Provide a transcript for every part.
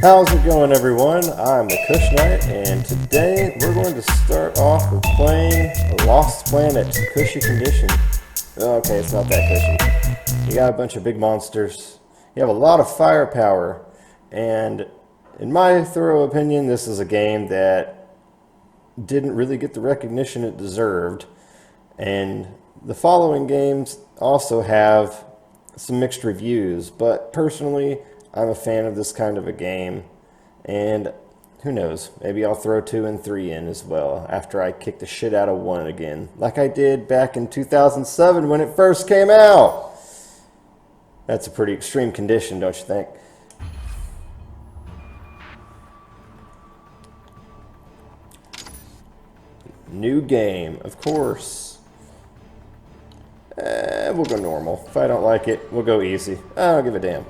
How's it going, everyone? I'm the Kush Knight, and today we're going to start off with playing Lost Planet, Cushy Condition. Okay, it's not that cushy. You got a bunch of big monsters. You have a lot of firepower, and in my thorough opinion, this is a game that didn't really get the recognition it deserved. And the following games also have some mixed reviews, but personally, I'm a fan of this kind of a game, and who knows, maybe I'll throw 2 and 3 in as well after I kick the shit out of 1 again, like I did back in 2007 when it first came out. That's a pretty extreme condition, don't you think? New game, of course. We'll go normal. If I don't like it, we'll go easy. I don't give a damn.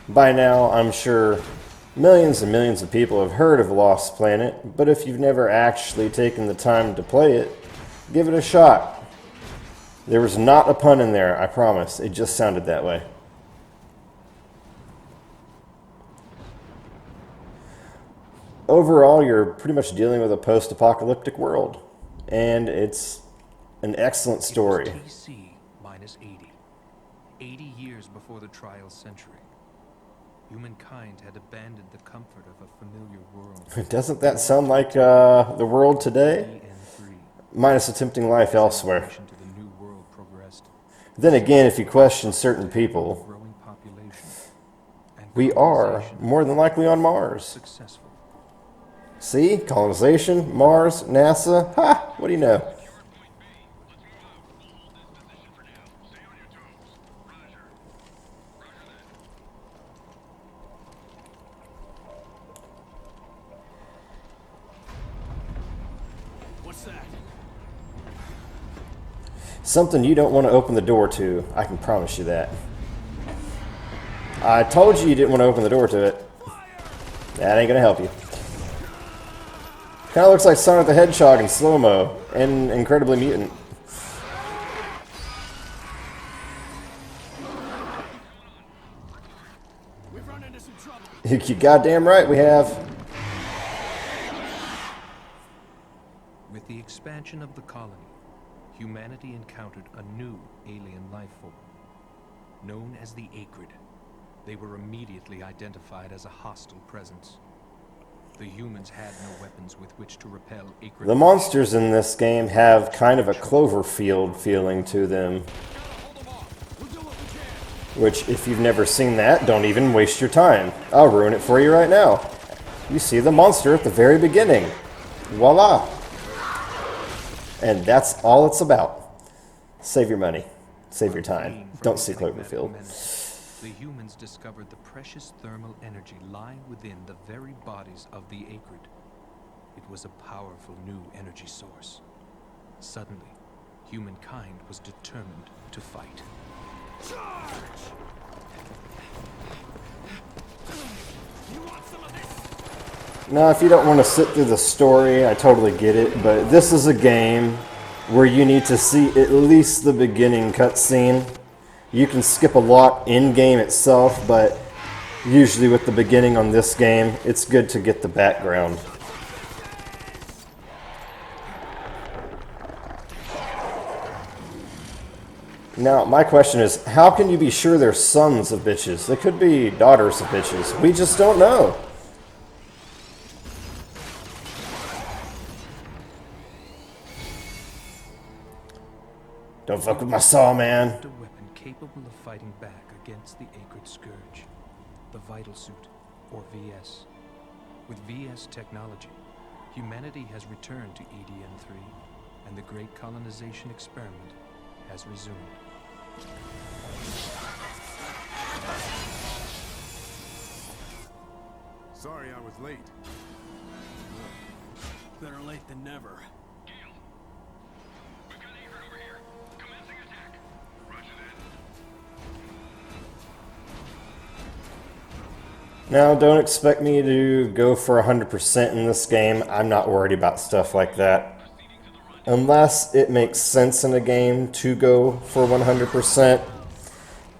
By now, I'm sure millions and millions of people have heard of Lost Planet, but if you've never actually taken the time to play it, give it a shot. There was not a pun in there, I promise. It just sounded that way. Overall, you're pretty much dealing with a post-apocalyptic world, and it's an excellent story. It was TC minus 80. 80 years before the trial century. Humankind had abandoned the comfort of a familiar world. Doesn't that sound like the world today? Minus attempting life elsewhere. Then again, if you question certain people, we are more than likely on Mars. See? Colonization, Mars, NASA. Ha! What do you know? What's that? Something you don't want to open the door to. I can promise you that. I told you didn't want to open the door to it. That ain't gonna help you. Kind of looks like Sonic the Hedgehog in slow-mo and Incredibly Mutant. We've run into some trouble. You goddamn right we have. With the expansion of the colony, humanity encountered a new alien life form. Known as the Acrid, they were immediately identified as a hostile presence. The humans had no weapons with which to repel Acrid. The monsters in this game have kind of a Cloverfield feeling to them. Which, if you've never seen that, don't even waste your time. I'll ruin it for you right now. You see the monster at the very beginning. Voila! And that's all it's about. Save your money. Save your time. Don't see Cloverfield. The humans discovered the precious thermal energy lying within the very bodies of the Acrid. It was a powerful new energy source. Suddenly, humankind was determined to fight. Charge! You want some of this? Now, if you don't want to sit through the story, I totally get it, but this is a game where you need to see at least the beginning cutscene. You can skip a lot in-game itself, but usually with the beginning on this game, it's good to get the background. Now, my question is, how can you be sure they're sons of bitches? They could be daughters of bitches. We just don't know. Don't fuck with my saw, man. A weapon capable of fighting back against the Acrid Scourge, the Vital Suit, or VS. With VS technology, humanity has returned to EDN3, and the great colonization experiment has resumed. Sorry I was late. Better late than never. Now, don't expect me to go for 100% in this game. I'm not worried about stuff like that. Unless it makes sense in a game to go for 100%,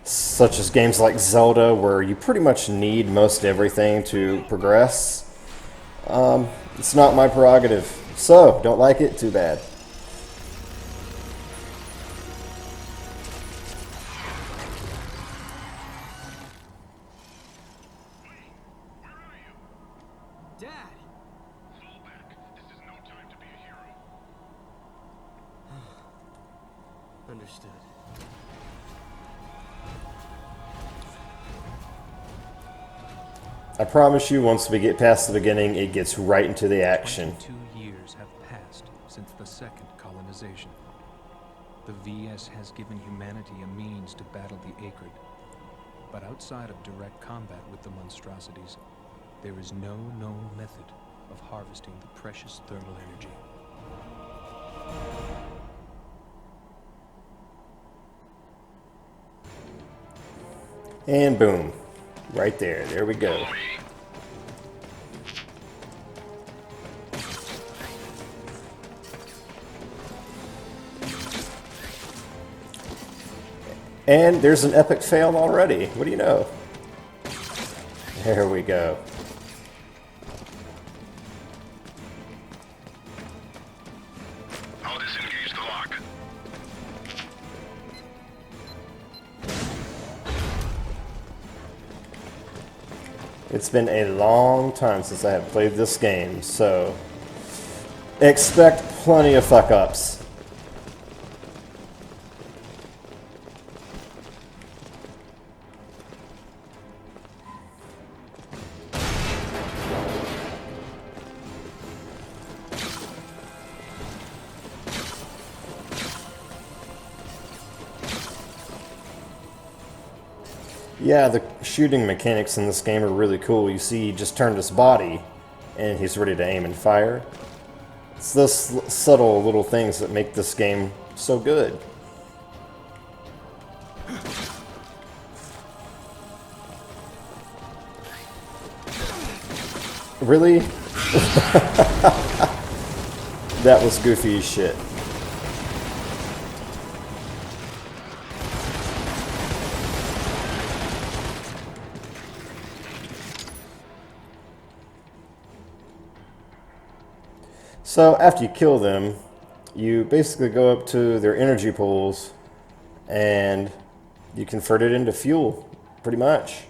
such as games like Zelda, where you pretty much need most everything to progress. It's not my prerogative. So, don't like it? Too bad. Dad! Fall back. This is no time to be a hero. Understood. I promise you, once we get past the beginning, it gets right into the action. 22 years have passed since the second colonization. The VS has given humanity a means to battle the Acrid. But outside of direct combat with the monstrosities, there is no known method of harvesting the precious thermal energy. And boom. Right there. There we go. And there's an epic fail already. What do you know? There we go. I'll disengage the lock. It's been a long time since I have played this game, so expect plenty of fuck-ups. Yeah, the shooting mechanics in this game are really cool. You see, he just turned his body, and he's ready to aim and fire. It's those subtle little things that make this game so good. Really? That was goofy as shit. So after you kill them, you basically go up to their energy pools and you convert it into fuel, pretty much.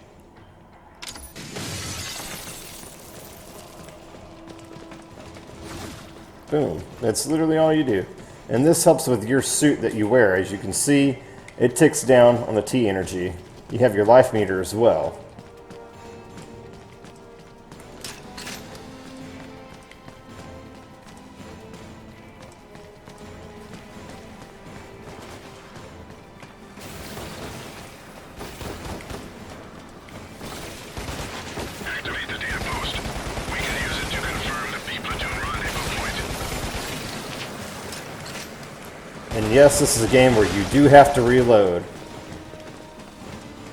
Boom. That's literally all you do. And this helps with your suit that you wear. As you can see, it ticks down on the T energy. You have your life meter as well. Activate the data post. We can use it to confirm the B-platoon rendezvous point. And yes, this is a game where you do have to reload.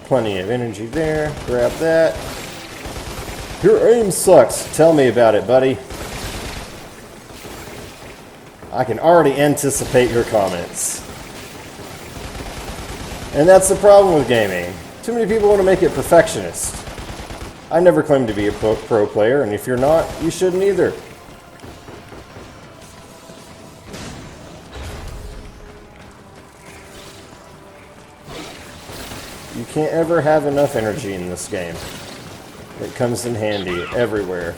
Plenty of energy there. Grab that. Your aim sucks. Tell me about it, buddy. I can already anticipate your comments. And that's the problem with gaming. Too many people want to make it perfectionist. I never claimed to be a pro player, and if you're not, you shouldn't either. You can't ever have enough energy in this game. It comes in handy everywhere.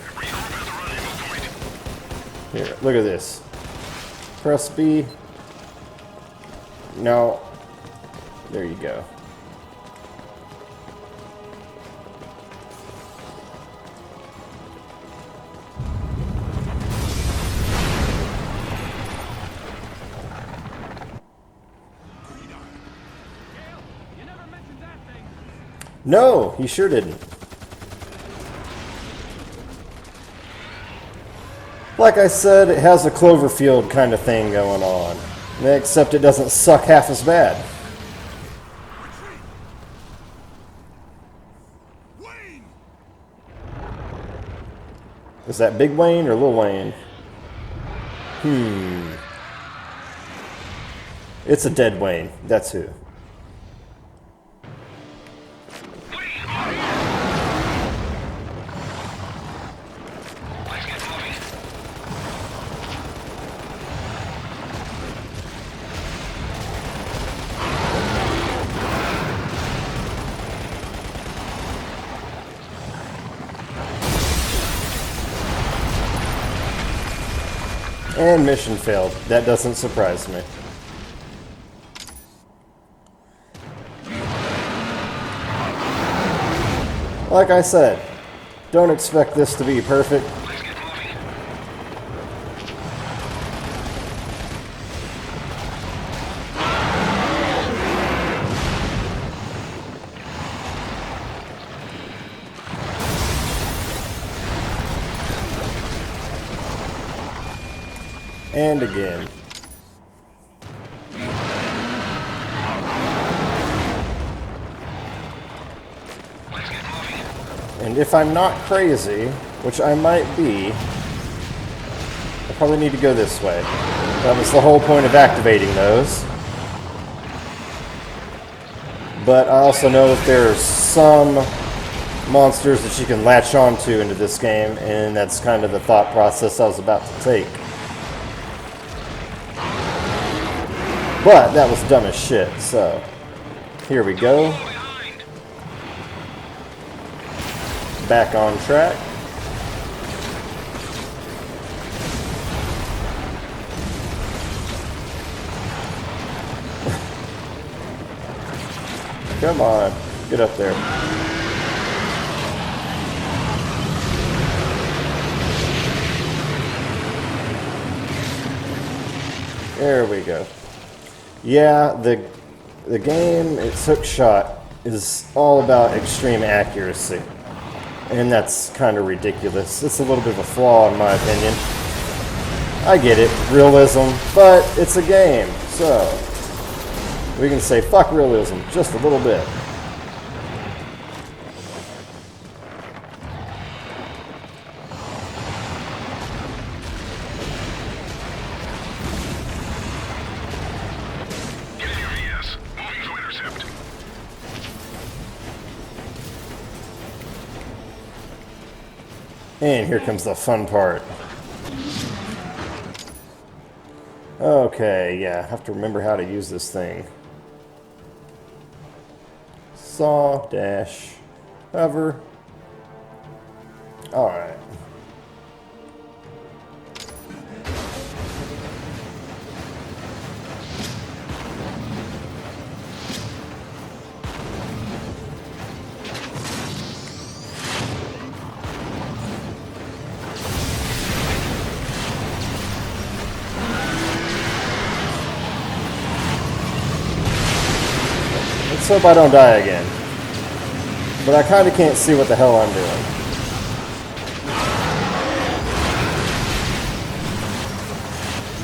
Here, look at this. Press B. No. There you go. No, he sure didn't. Like I said, it has a Cloverfield kind of thing going on. Except it doesn't suck half as bad. Wayne! Is that Big Wayne or Lil Wayne? It's a dead Wayne. That's who. And mission failed. That doesn't surprise me. Like I said, don't expect this to be perfect. And again. And if I'm not crazy, which I might be, I probably need to go this way. That was the whole point of activating those. But I also know that there's some monsters that you can latch onto into this game, and that's kind of the thought process I was about to take. But that was dumb as shit, so here we go. Back on track. Come on, get up there. There we go. Yeah, the game, its hook shot, is all about extreme accuracy. And that's kind of ridiculous. It's a little bit of a flaw in my opinion. I get it, realism, but it's a game, so we can say fuck realism just a little bit. And here comes the fun part. Okay, yeah, I have to remember how to use this thing. Saw, dash, hover. Alright. Let's hope I don't die again. But I kind of can't see what the hell I'm doing.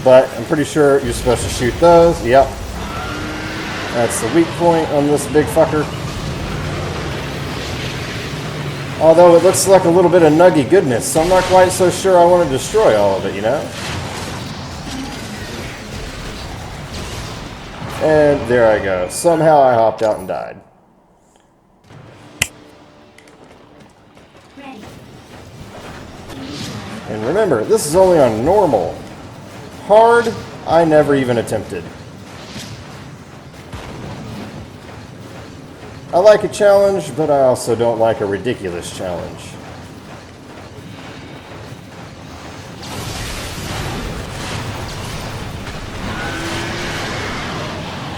But I'm pretty sure you're supposed to shoot those. Yep. That's the weak point on this big fucker. Although it looks like a little bit of nuggy goodness, so I'm not quite so sure I want to destroy all of it, you know? And there I go. Somehow I hopped out and died. Ready. And remember, this is only on normal. Hard, I never even attempted. I like a challenge, but I also don't like a ridiculous challenge.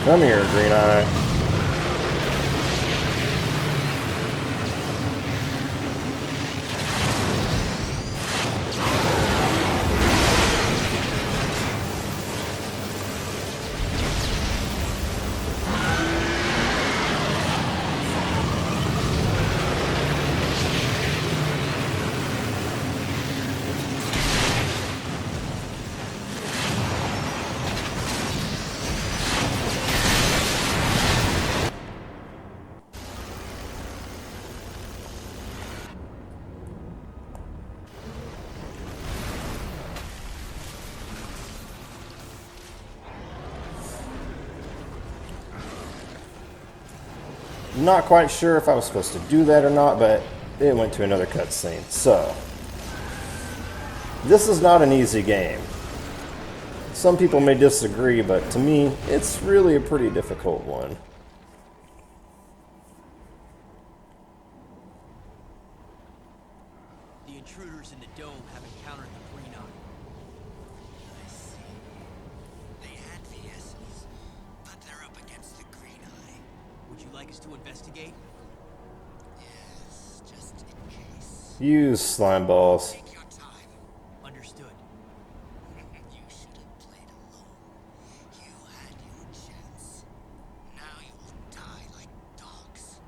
Come here, Green Eye. Not quite sure if I was supposed to do that or not, but it went to another cutscene. So, this is not an easy game. Some people may disagree, but to me, it's really a pretty difficult one. The intruders in the dome have encountered the Green Eye. I see. They had VSs, but they're up against the Green Eye. Would you like us to investigate? Yes, just in case. Use slime balls. Take your time. Understood. You should have played alone. You had your chance. Now you will die like dogs.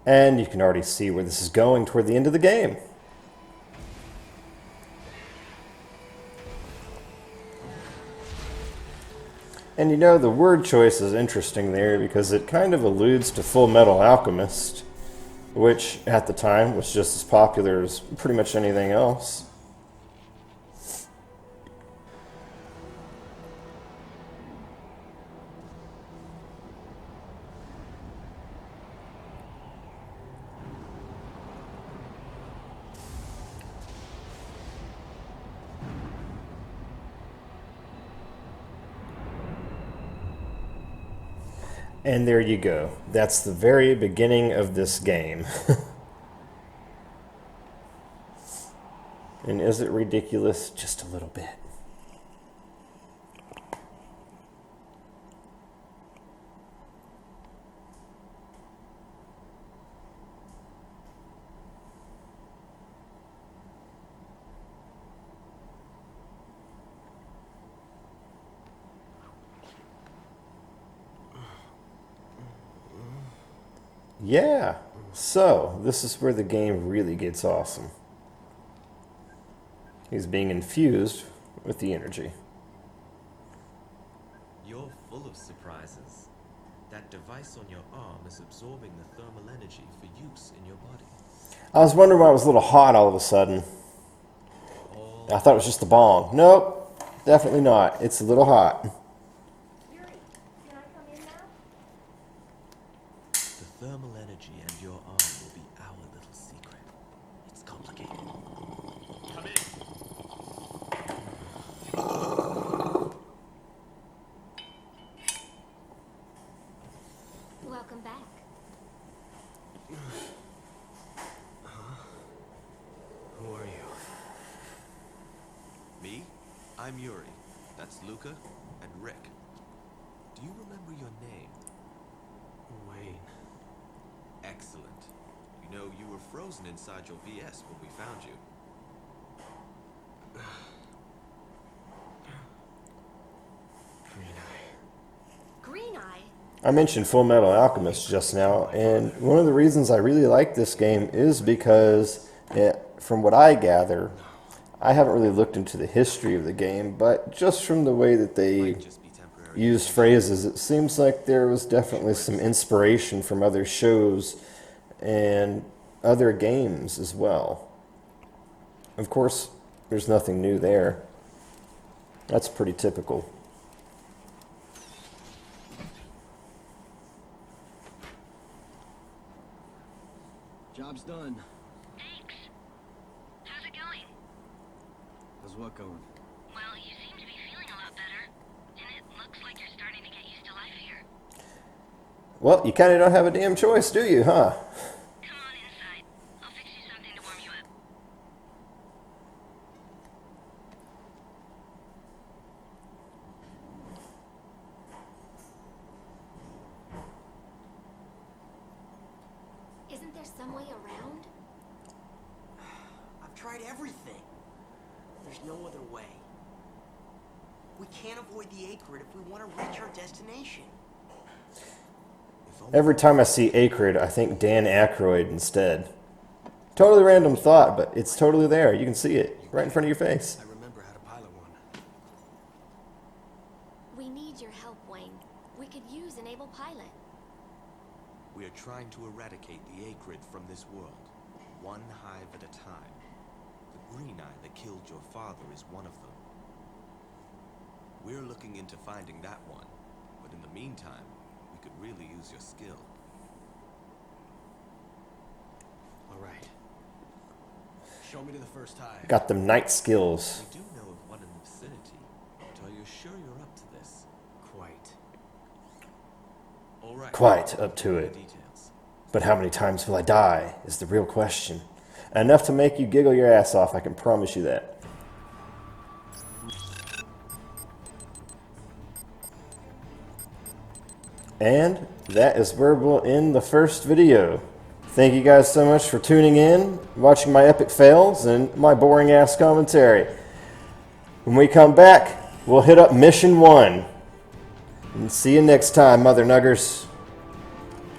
And you can already see where this is going toward the end of the game. And you know, the word choice is interesting there because it kind of alludes to Full Metal Alchemist, which at the time was just as popular as pretty much anything else. And there you go. That's the very beginning of this game. And is it ridiculous? Just a little bit. Yeah, so this is where the game really gets awesome. He's being infused with the energy. You're full of surprises. That device on your arm is absorbing the thermal energy for use in your body. I was wondering why it was a little hot all of a sudden. I thought it was just the bong. Nope, definitely not. It's a little hot. Yuri, can I come in now? The thermal energy and your arm will be our little secret. It's complicated. Come in. Welcome back. Who are you? Me? I'm Yuri. That's Luca and Rick. Do you remember your name? Wayne. Excellent. You know, you were frozen inside your VS when we found you. Green Eye. Green Eye? I mentioned Full Metal Alchemist just now, and one of the reasons I really like this game is because, from what I gather, I haven't really looked into the history of the game, but just from the way that they Might just be temporary. use phrases, it seems like there was definitely some inspiration from other shows and other games as well. Of course, there's nothing new there. That's pretty typical. Job's done. Thanks. How's it going? How's what going? Well, you seem to be feeling a lot better, and it looks like you're starting to get used to life here. Well, you kind of don't have a damn choice, do you, huh? Come on inside. I'll fix you something to warm you up. Isn't there some way around? I've tried everything. There's no other way. We can't avoid the Acrid if we want to reach our destination. If only Every time I see Acrid, I think Dan Aykroyd instead. Totally random thought, but it's totally there. You can see it right in front of your face. I remember how to pilot one. We need your help, Wayne. We could use Enable Pilot. we are trying to eradicate the Acrid from this world, one hive at a time. The Green Eye that killed your father is one of them. We're looking into finding that one, but in the meantime, we could really use your skill. Show me to the first high. Got them night skills. We do know of one in the vicinity, but are you sure you're up to this? Quite. All right. Quite up to it. Details. But how many times will I die is the real question. Enough to make you giggle your ass off, I can promise you that. And that is where we'll end the first video. Thank you guys so much for tuning in, watching my epic fails, and my boring ass commentary. When we come back, we'll hit up Mission 1. And see you next time, Mother Nuggers.